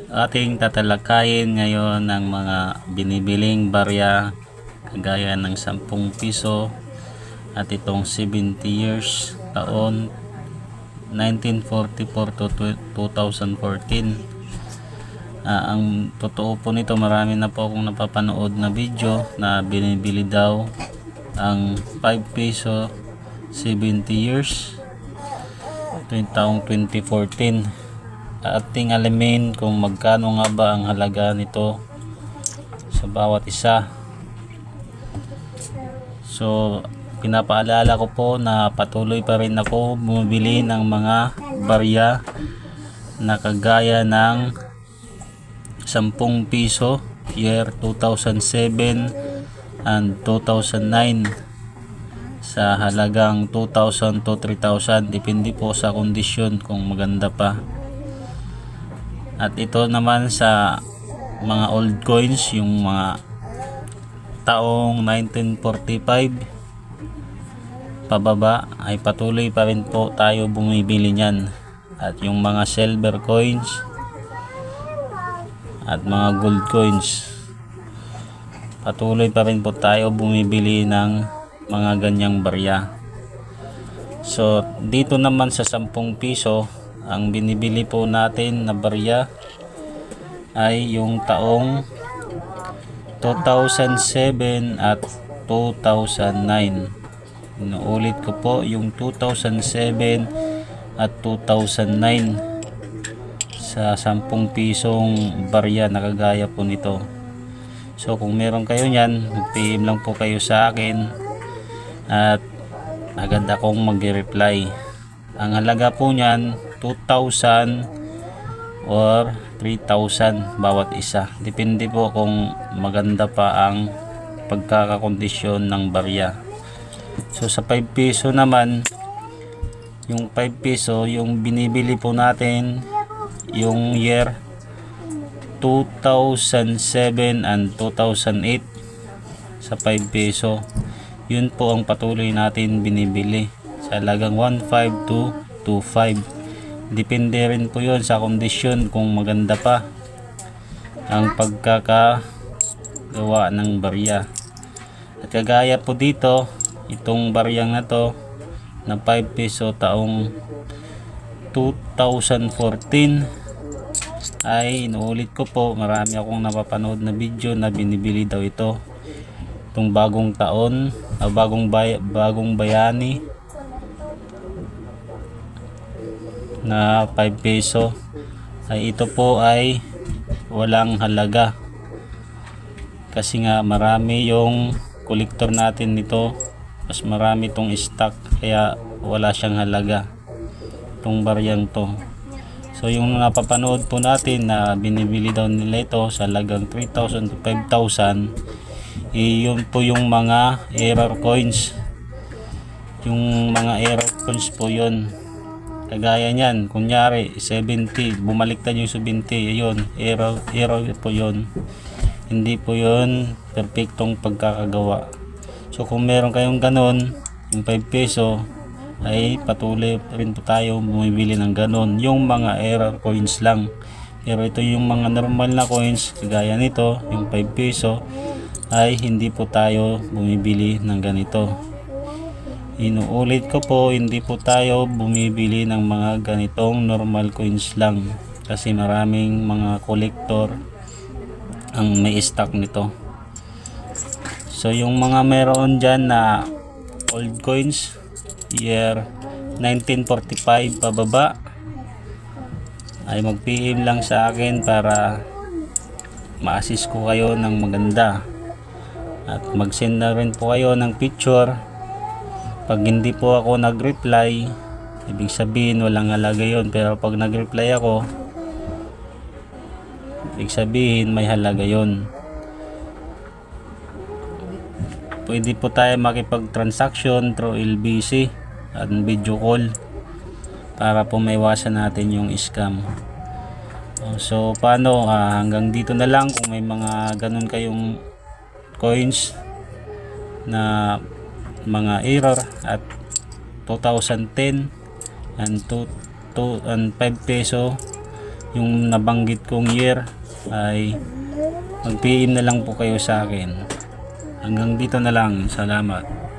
Ating tatalakayin ngayon ng mga binibiling barya kagaya ng 10 piso at itong 70 years taon 1944 to 2014. Ang totoo po nito, marami na po akong napapanood na video na binibili daw ang 5 piso 70 years taong 2014. Ating alamin kung magkano nga ba ang halaga nito sa bawat isa. So pinapaalala ko po na patuloy pa rin ako bumibili ng mga barya na kagaya ng 10 piso year 2007 and 2009 sa halagang 2,000 to 3,000, depende po sa kondisyon kung maganda pa. At ito naman sa mga old coins, yung mga taong 1945 pababa, ay patuloy pa rin po tayo bumibili niyan. At yung mga silver coins at mga gold coins, patuloy pa rin po tayo bumibili ng mga ganyang barya. So dito naman sa 10 piso, ang binibili po natin na barya ay yung taong 2007 at 2009. Inuulit ko po, yung 2007 at 2009 sa 10 pisong barya na kagaya po nito. So kung meron kayo niyan, mag-PM lang po kayo sa akin at agad akong mag-reply. Ang halaga po niyan 2,000 or 3,000 bawat isa, depende po kung maganda pa ang pagkakakondisyon ng barya. So sa 5 piso naman, yung 5 piso yung binibili po natin yung year 2007 and 2008 sa 5 piso. Yun po ang patuloy natin binibili sa halagang 1,500 to 2,500. Depende rin po yun sa kondisyon kung maganda pa ang pagkakagawa ng barya. At kagaya po dito, itong baryang na to na 5 piso taong 2014 ay inuulit ko po, marami akong napapanood na video na binibili daw ito itong bagong taon, bagong bayani na 5 piso ay ito po ay walang halaga kasi nga marami yung kolektor natin nito, mas marami tong stock, kaya wala siyang halaga itong baryang to. So yung napapanood po natin na binibili daw nila ito sa halagang 3,000 to 5,000, yun po yung mga error coins. Yung mga error coins po yun. Kagaya niyan, kunyari 70, bumaliktad yung 70, yun, error po yun. Hindi po yun perfectong pagkakagawa. So kung meron kayong ganon, yung 5 peso, ay patuloy rin po tayo bumibili ng ganon. Yung mga error coins lang. Pero ito yung mga normal na coins, kagaya nito, yung 5 peso, ay hindi po tayo bumibili ng ganito. Inuulit ko po, hindi po tayo bumibili ng mga ganitong normal coins lang kasi maraming mga collector ang may stock nito. So yung mga meron dyan na old coins year 1945 pababa, ay mag-PM lang sa akin para ma-assist ko kayo ng maganda, at mag-send na rin po kayo ng picture. Pag hindi po ako nag-reply, ibig sabihin walang halaga yun, pero pag nag-reply ako, ibig sabihin may halaga yun. Pwede po tayo makipag-transaction through LBC at video call para po maiwasan natin yung scam. So paano, hanggang dito na lang. Kung may mga ganun kayong coins na mga error at 2010 and 5 peso yung nabanggit kong year ay mag-PM na lang po kayo sa akin. Hanggang dito na lang. Salamat.